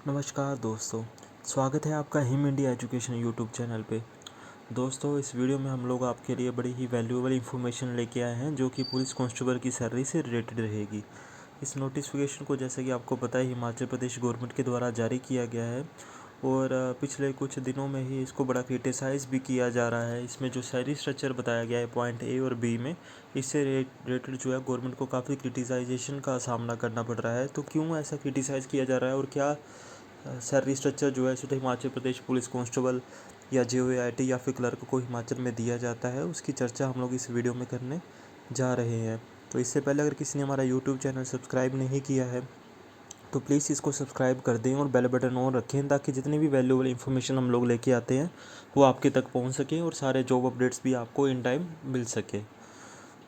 नमस्कार दोस्तों, स्वागत है आपका him India education YouTube channel पे। दोस्तों, इस वीडियो में हम लोग आपके लिए बड़ी ही वैल्यूएबल इन्फॉर्मेशन लेके आए हैं जो कि पुलिस कांस्टेबल की सैलरी से रिलेटेड रहेगी। इस नोटिफिकेशन को जैसे कि आपको पता है हिमाचल प्रदेश गवर्नमेंट के द्वारा जारी किया गया है और पिछले कुछ दिनों में ही इसको बड़ा क्रिटिसाइज़ भी किया जा रहा है। इसमें जो सैलरी स्ट्रक्चर बताया गया है पॉइंट ए और बी में, इससे रिलेटेड जो है गवर्नमेंट को काफ़ी क्रिटिसाइजेशन का सामना करना पड़ रहा है। तो क्यों ऐसा क्रिटिसाइज़ किया जा रहा है और क्या सैलरी स्ट्रक्चर जो है सीधे हिमाचल प्रदेश पुलिस कांस्टेबल या JOAIT या फिर क्लर्क को हिमाचल में दिया जाता है, उसकी चर्चा हम लोग इस वीडियो में करने जा रहे हैं। तो इससे पहले अगर किसी ने हमारा यूट्यूब चैनल सब्सक्राइब नहीं किया है तो प्लीज़ इसको सब्सक्राइब कर दें और बेल बटन ऑन रखें ताकि जितनी भी वैल्यूएबल इन्फॉर्मेशन हम लोग लेके आते हैं वो आपके तक पहुंच सके और सारे जॉब अपडेट्स भी आपको इन टाइम मिल सके।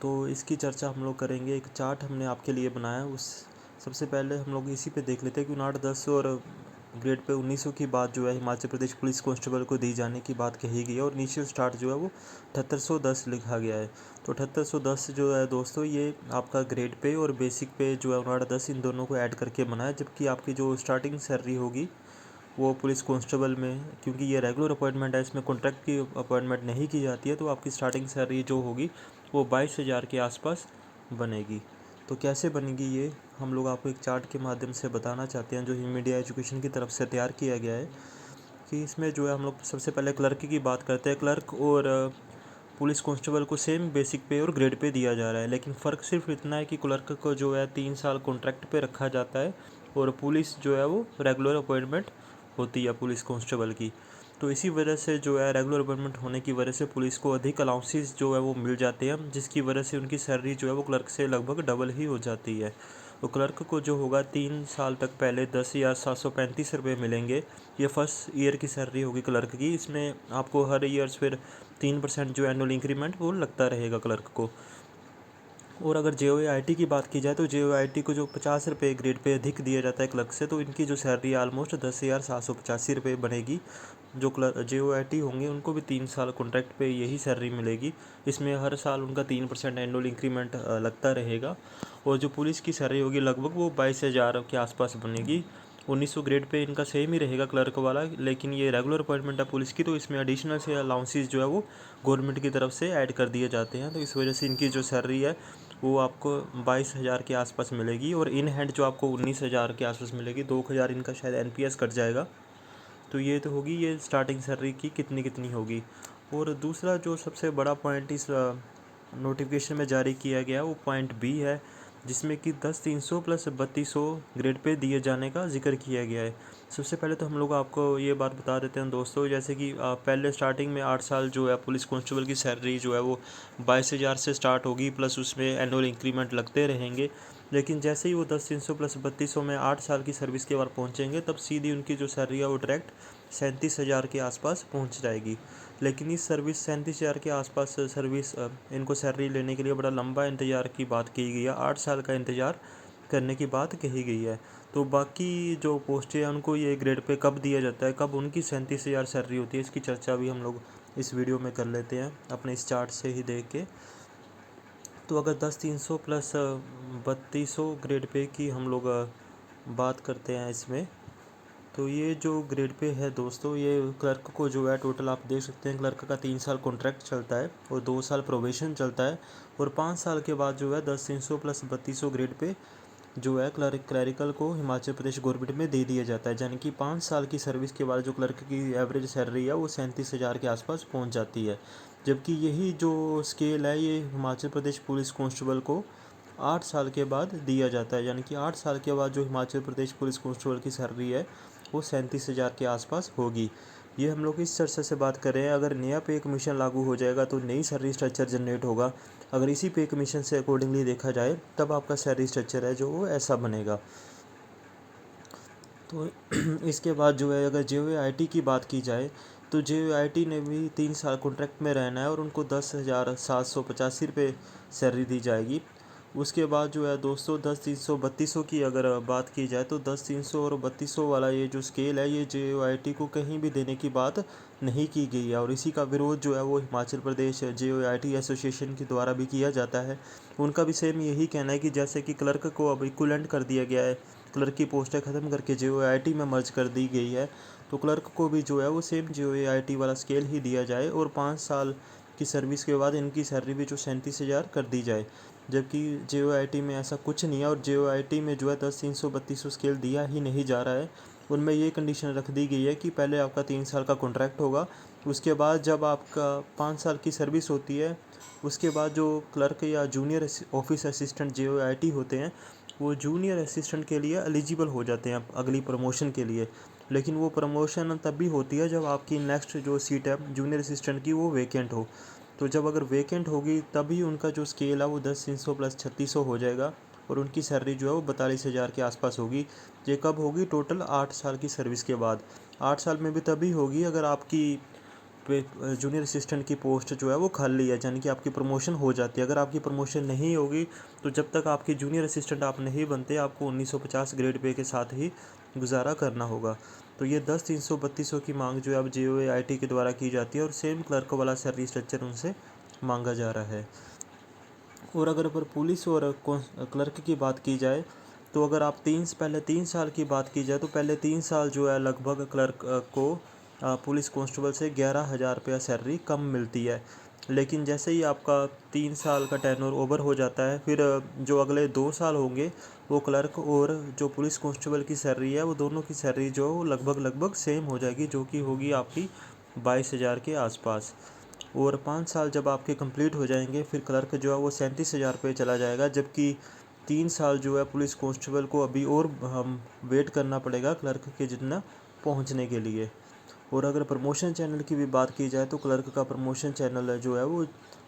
तो इसकी चर्चा हम लोग करेंगे। एक चार्ट हमने आपके लिए बनाया, उस सबसे पहले हम लोग इसी पे देख लेते हैं कि 8-10 और ग्रेड पे 1900 की बात जो है हिमाचल प्रदेश पुलिस कांस्टेबल को दी जाने की बात कही गई है और इनिशियल स्टार्ट जो है वो 7810 लिखा गया है। तो 7810 जो है दोस्तों, ये आपका ग्रेड पे और बेसिक पे जो है 8-10 इन दोनों को ऐड करके बना है, जबकि आपकी जो स्टार्टिंग सैलरी होगी वो पुलिस कांस्टेबल में, क्योंकि ये रेगुलर अपॉइंटमेंट है, इसमें कॉन्ट्रैक्ट की अपॉइंटमेंट नहीं की जाती है, तो आपकी स्टार्टिंग सैलरी जो होगी वो 22,000 के आसपास बनेगी। तो कैसे बनेगी ये हम लोग आपको एक चार्ट के माध्यम से बताना चाहते हैं जो हिम मीडिया एजुकेशन की तरफ से तैयार किया गया है। कि इसमें जो है हम लोग सबसे पहले क्लर्क की बात करते हैं। क्लर्क और पुलिस कांस्टेबल को सेम बेसिक पे और ग्रेड पे दिया जा रहा है, लेकिन फ़र्क सिर्फ इतना है कि क्लर्क को जो है 3 साल कॉन्ट्रैक्ट पे रखा जाता है और पुलिस जो है वो रेगुलर अपॉइंटमेंट होती है पुलिस कांस्टेबल की। तो इसी वजह से जो है रेगुलर अपॉइंटमेंट होने की वजह से पुलिस को अधिक अलाउंसेस जो है वो मिल जाते हैं, जिसकी वजह से उनकी सैलरी जो है वो क्लर्क से लगभग डबल ही हो जाती है। तो क्लर्क को जो होगा 3 साल तक पहले 10,735 रुपये मिलेंगे। ये फर्स्ट ईयर की सैलरी होगी क्लर्क की। इसमें आपको हर ईयर्स फिर 3% जो एनुअल इंक्रीमेंट वो लगता रहेगा क्लर्क को। और अगर JOAIT की बात की जाए तो JOAIT को जो 50 रुपये ग्रेड पे अधिक दिया जाता है क्लर्क से, तो इनकी जो सैलरी ऑलमोस्ट 10,785 रुपये बनेगी। जो JOAIT होंगे उनको भी 3 साल कॉन्ट्रैक्ट पे यही सैलरी मिलेगी। इसमें हर साल उनका 3% एनुअल इंक्रीमेंट लगता रहेगा। और जो पुलिस की सैलरी होगी लगभग वो 22,000 के आसपास बनेगी। 1900 ग्रेड पे इनका सेम ही रहेगा क्लर्क वाला, लेकिन ये रेगुलर अपॉइंटमेंट है पुलिस की, तो इसमें एडिशनल से अलाउंसेस जो है वो गवर्नमेंट की तरफ से ऐड कर दिए जाते हैं। तो इस वजह से इनकी जो सैलरी है वो आपको 22,000 के आसपास मिलेगी और इन हैंड जो आपको 19,000 के आसपास मिलेगी। 2,000 इनका शायद NPS कट जाएगा। तो ये तो होगी ये स्टार्टिंग सैलरी की कितनी कितनी होगी। और दूसरा जो सबसे बड़ा पॉइंट इस नोटिफिकेशन में जारी किया गया वो पॉइंट बी है, जिसमें कि 10,300 प्लस 3,200 ग्रेड पे दिए जाने का जिक्र किया गया है। सबसे पहले तो हम लोग आपको ये बात बता देते हैं दोस्तों, जैसे कि पहले स्टार्टिंग में 8 साल जो है पुलिस कांस्टेबल की सैलरी जो है वो 22,000 से स्टार्ट होगी, प्लस उसमें एनुअल इंक्रीमेंट लगते रहेंगे। लेकिन जैसे ही वो 10,300 प्लस 3,200 में 8 साल की सर्विस के बाद पहुँचेंगे, तब सीधी उनकी जो सैलरी है वो डायरेक्ट 37,000 के आसपास पहुँच जाएगी। लेकिन इस सर्विस 37,000 के आसपास सर्विस इनको सैलरी लेने के लिए बड़ा लंबा इंतज़ार की बात की गई है। 8 साल का इंतज़ार करने की बात कही गई है। तो बाकी जो पोस्टें हैं उनको ये ग्रेड पे कब दिया जाता है, कब उनकी 37,000 सैलरी होती है, इसकी चर्चा भी हम लोग इस वीडियो में कर लेते हैं अपने इस चार्ट से ही देख के। तो अगर 10,300 प्लस 3,200 ग्रेड पे की हम लोग बात करते हैं इसमें, तो ये जो ग्रेड पे है दोस्तों, ये क्लर्क को जो है टोटल आप देख सकते हैं क्लर्क का 3 साल कॉन्ट्रैक्ट चलता है और 2 साल प्रोबेशन चलता है और 5 साल के बाद जो है 10,300 प्लस 3,200 ग्रेड पे जो है क्लरिकल को हिमाचल प्रदेश गवर्नमेंट में दे दिया जाता है। यानी कि 5 साल की सर्विस के बाद जो क्लर्क की एवरेज सैलरी है वो 37,000 के आसपास पहुंच जाती है। जबकि यही जो स्केल है ये हिमाचल प्रदेश पुलिस कांस्टेबल को 8 साल के बाद दिया जाता है। यानी कि 8 साल के बाद जो हिमाचल प्रदेश पुलिस कांस्टेबल की सैलरी है वो 37,000 के आसपास होगी। ये हम लोग इस चर्चा से बात कर रहे हैं। अगर नया पे कमीशन लागू हो जाएगा तो नई सैलरी स्ट्रक्चर जनरेट होगा। अगर इसी पे कमीशन से अकॉर्डिंगली देखा जाए तब आपका सैलरी स्ट्रक्चर है जो वो ऐसा बनेगा। तो इसके बाद जो है अगर JOAIT की बात की जाए तो JOAIT ने भी 3 साल कॉन्ट्रैक्ट में रहना है और उनको 10,785 रुपये सैलरी दी जाएगी। उसके बाद जो है दोस्तों 10,300 3,200 की अगर बात की जाए तो 10,300 और 3,200 वाला ये जो स्केल है ये JOAIT को कहीं भी देने की बात नहीं की गई है और इसी का विरोध जो है वो हिमाचल प्रदेश JOAIT एसोसिएशन के द्वारा भी किया जाता है। उनका भी सेम यही कहना है कि जैसे कि क्लर्क को अब इक्विवेलेंट कर दिया गया है क्लर्क की पोस्टें ख़त्म करके JOAIT में मर्ज कर दी गई है, तो क्लर्क को भी जो है वो सेम JOAIT वाला स्केल ही दिया जाए और 5 साल की सर्विस के बाद इनकी सैलरी भी जो 37,000 कर दी जाए। जबकि JOAIT में ऐसा कुछ नहीं है और JOAIT में जो है 10, 300, 3200 स्केल दिया ही नहीं जा रहा है। उनमें ये कंडीशन रख दी गई है कि पहले आपका 3 साल का कॉन्ट्रैक्ट होगा, उसके बाद जब आपका 5 साल की सर्विस होती है उसके बाद जो क्लर्क या जूनियर ऑफिस असिस्टेंट JOAIT होते हैं वो जूनियर असिस्टेंट के लिए एलिजिबल हो जाते हैं अगली प्रमोशन के लिए। लेकिन वो प्रमोशन तब भी होती है जब आपकी नेक्स्ट जो सीट है जूनियर असिस्टेंट की वो वेकेंट हो। तो जब अगर वेकेंट होगी तभी उनका जो स्केल है वो 10, 300 प्लस 3600 हो जाएगा और उनकी सैलरी जो है वो 42,000 के आसपास होगी। ये कब होगी? टोटल 8 साल की सर्विस के बाद। 8 साल में भी तभी होगी अगर आपकी जूनियर असिस्टेंट की पोस्ट जो है वो खाली है, यानी कि आपकी प्रमोशन हो जाती है। अगर आपकी प्रमोशन नहीं होगी तो जब तक आपकी जूनियर असिस्टेंट आप नहीं बनते आपको 1950 ग्रेड पे के साथ ही गुजारा करना होगा। तो ये 10, 300, 3200 की मांग जो है अब JOAIT के द्वारा की जाती है और सेम क्लर्क वाला सैलरी स्ट्रक्चर उनसे मांगा जा रहा है। और अगर पर पुलिस और क्लर्क की बात की जाए तो अगर आप पहले 3 साल की बात की जाए तो पहले 3 साल जो है लगभग क्लर्क को पुलिस कांस्टेबल से 11,000 रुपया सैलरी कम मिलती है। लेकिन जैसे ही आपका 3 साल का टेन्योर ओवर हो जाता है फिर जो अगले 2 साल होंगे वो क्लर्क और जो पुलिस कांस्टेबल की सैलरी है वो दोनों की सैलरी जो लगभग सेम हो जाएगी, जो कि होगी आपकी 22,000 के आसपास। और 5 साल जब आपके कंप्लीट हो जाएंगे फिर क्लर्क जो है वो 37,000 रुपये चला जाएगा। जबकि 3 साल जो है पुलिस कांस्टेबल को अभी और हम वेट करना पड़ेगा क्लर्क के जितना पहुंचने के लिए। और अगर प्रमोशन चैनल की भी बात की जाए तो क्लर्क का प्रमोशन चैनल जो है वो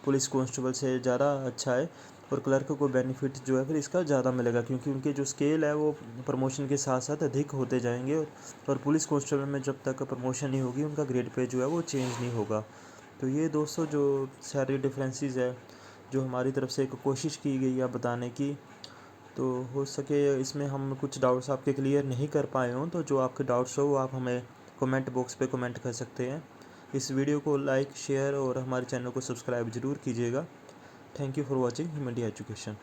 पुलिस कांस्टेबल से ज़्यादा अच्छा है और क्लर्क को बेनिफिट जो है फिर इसका ज़्यादा मिलेगा, क्योंकि उनके जो स्केल है वो प्रमोशन के साथ साथ अधिक होते जाएंगे। और पुलिस कांस्टेबल में जब तक प्रमोशन नहीं होगी उनका ग्रेड पे जो है वो चेंज नहीं होगा। तो ये दोस्तों जो सैलरी डिफरेंसेस है जो हमारी तरफ से एक कोशिश की गई है बताने की, तो हो सके इसमें हम कुछ डाउट्स आपके क्लियर नहीं कर पाए हों तो जो आपके डाउट्स हो वो आप हमें कमेंट बॉक्स पे कमेंट कर सकते हैं। इस वीडियो को लाइक, शेयर और हमारे चैनल को सब्सक्राइब ज़रूर कीजिएगा। Thank you for watching him India education.